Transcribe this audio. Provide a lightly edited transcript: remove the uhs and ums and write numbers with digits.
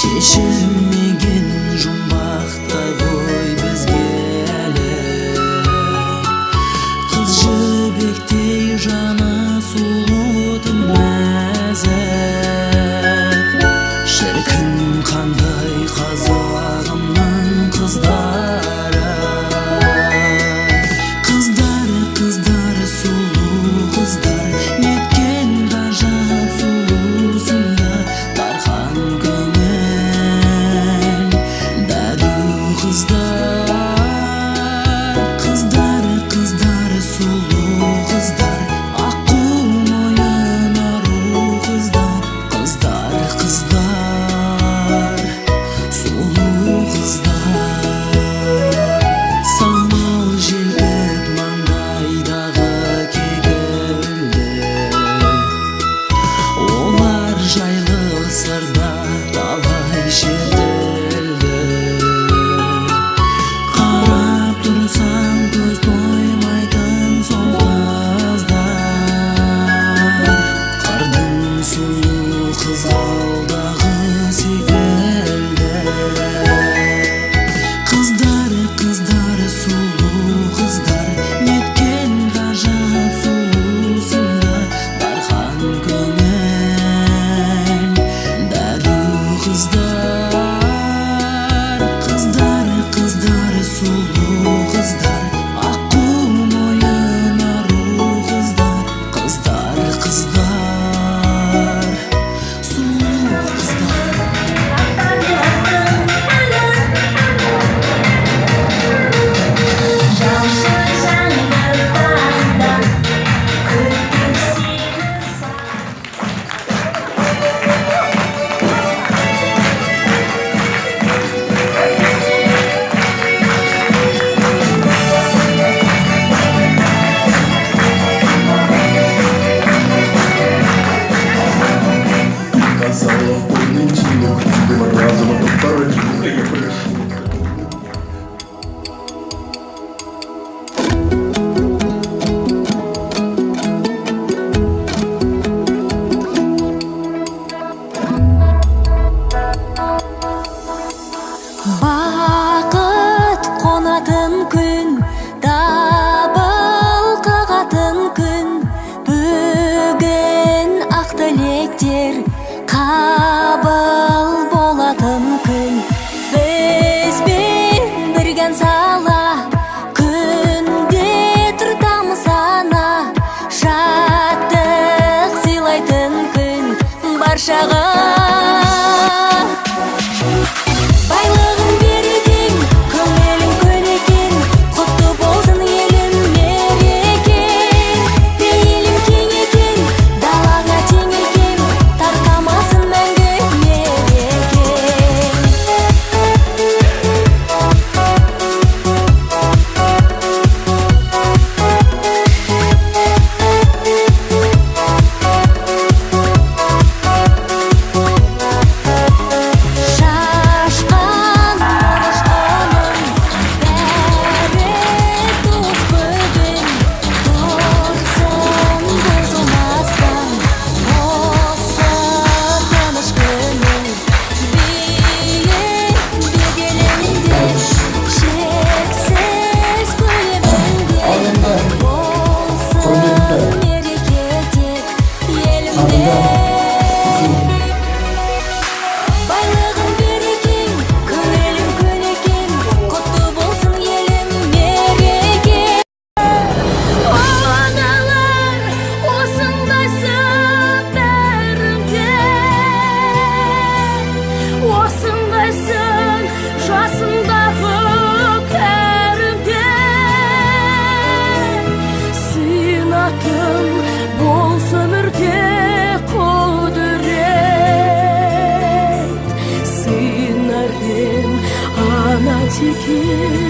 Шешілмеген жұмбақтай ғой бізге әлі. Қыз жібектей жаны сұлу тым нәзік. Шіркін қандай қазағымның қыздары. Қыздары сұлу қыздар, неткен ғажап сұлусыңда дархан көңіл. Дәду қыздары сұлу қыздар, аққу мойын ару қыздар. Қыздар сұлу қыздар. Самал желпіп маңдайдағы кекілді, олар жайлы сырда талай шертілді. Қарап тұрсам көз тоймайтын сол қыздар, қырдың сұлу қызғалдағы секілді. Қыздары сұлу қыздар, неткен ғажап сұлусыңда дархан көңіл. Дәду қыздары сұлу қыздар, аққу мойын ару қыздар. Қыздар сұлу қыздар. Казалось, Валентина, ты разом от второй приехали. Бақыт қонатын күн, дабыл қағатын күн. Бүгін ақ тілектер қабыл болатын күн. Бізбен бірген сала күнде тұртамыз ана. Шаттық сыйлайтын күн баршаға. Байлығын берекең, көңілің көнекең, құтты болсын елім мерекең. Пейілің кең екен, далаңа тең екен, тарқамасын мәңгі мерекең. екен.